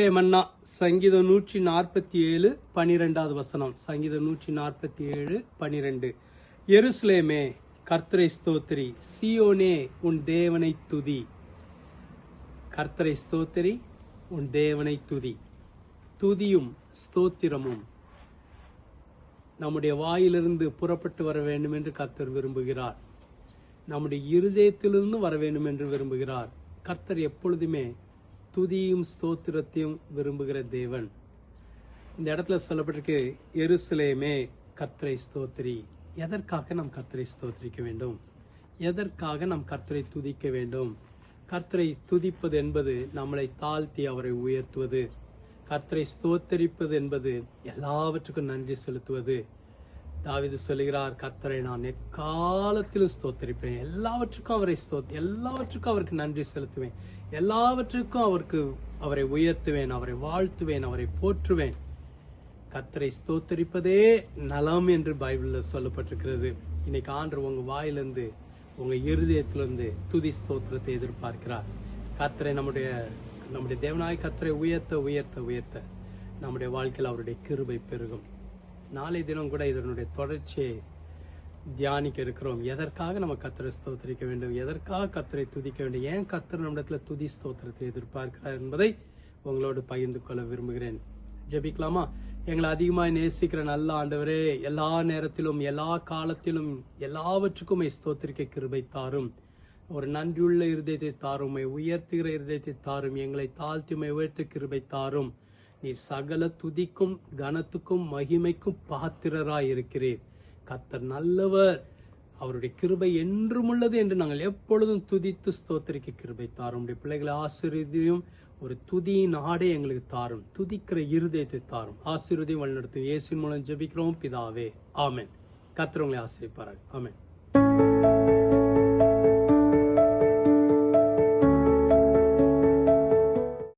கர்த்தரே மன்னா. சங்கீதம் 147:12 வசனம். சங்கீதம் 147:12. எருசலேமே கர்த்தரை ஸ்தோத்திரி, சீயோனே உன் தேவனை துதி. கர்த்தரை ஸ்தோத்திரி, உன் தேவனை துதி. துதியும் ஸ்தோத்திரமும் நம்முடைய வாயிலிருந்து புறப்பட்டு வர வேண்டும் என்று கர்த்தர் விரும்புகிறார். நம்முடைய இருதயத்திலிருந்து வர வேண்டும் என்று விரும்புகிறார். கர்த்தர் எப்பொழுதுமே துதியும் ஸ்தோத்திரத்தையும் விரும்புகிற தேவன். இந்த இடத்துல சொல்லப்பட்டிருக்கு, எருசலேமே கர்த்தரை ஸ்தோத்திரி. எதற்காக நாம் கர்த்தரை ஸ்தோத்திரிக்க வேண்டும்? எதற்காக நாம் கர்த்தரை துதிக்க வேண்டும்? கர்த்தரை துதிப்பது என்பது நம்மளை தாழ்த்தி அவரை உயர்த்துவது. கர்த்தரை ஸ்தோத்தரிப்பது என்பது எல்லாவற்றுக்கும் நன்றி செலுத்துவது. தாவீது சொல்லுகிறார், கர்த்தரை நான் எக்காலத்திலும் ஸ்தோத்தரிப்பேன். எல்லாவற்றுக்கும் அவருக்கு நன்றி செலுத்துவேன். எல்லாவற்றுக்கும் அவரை உயர்த்துவேன், அவரை வாழ்த்துவேன், அவரை போற்றுவேன். கர்த்தரை ஸ்தோத்தரிப்பதே நலம் என்று பைபிள்ல சொல்லப்பட்டிருக்கிறது. இன்னைக்கு ஆண்டவர் உங்க வாயிலிருந்து, உங்க இருதயத்திலிருந்து துதி ஸ்தோத்திரத்தை எதிர்பார்க்கிறார். கர்த்தரை நம்முடைய தேவனாய் கர்த்தரை உயர்த்த நம்முடைய வாழ்க்கையில் அவருடைய கிருபை பெருகும். நாளை தினம் கூட இதனுடைய தொடர்ச்சியை தியானிக்க இருக்கிறோம். எதற்காக நம்ம கர்த்தரை ஸ்தோத்திரிக்க வேண்டும்? எதற்காக கர்த்தரை துதிக்க வேண்டும்? ஏன் கர்த்தர் நம்மிடத்துல துதி ஸ்தோத்திரத்தை எதிர்பார்க்கிறார் என்பதை உங்களோடு பகிர்ந்து கொள்ள விரும்புகிறேன். ஜெபிக்கலாமா? எங்களை அதிகமாய் நேசிக்கிற நல்ல ஆண்டவரே, எல்லா நேரத்திலும் எல்லா காலத்திலும் எல்லாவற்றுக்கும் ஸ்தோத்திரிக்க கிருபை தாரும். ஒரு நன்றியுள்ள இருதயத்தை தாரும், உயர்த்துகிற இருதயத்தை தாரும். எங்களை தாழ்த்தி உயர்த்த கிருபை தாரும். நீர் சகல துதிக்கும் கனத்துக்கும் மகிமைக்கும் பாத்திரராய் இருக்கிறீர். கர்த்தர் நல்லவர், அவருடைய கிருபை என்றும் உள்ளது என்று நாங்கள் எப்பொழுதும் துதித்து ஸ்தோத்திரிக்க கிருபை தாரும். பிள்ளைகளை ஆசீர்வதியும் ஒரு துதியின் ஆடை எங்களுக்கு தாரும். துதிக்கிற இருதயத்தை தாரும். ஆசீர்வதியும் வழிநடத்தும். இயேசுவின் மூலம் ஜெபிக்கிறோம் பிதாவே, ஆமென். கர்த்தர் உங்களை ஆசீர்வதிப்பாராக. ஆமென்.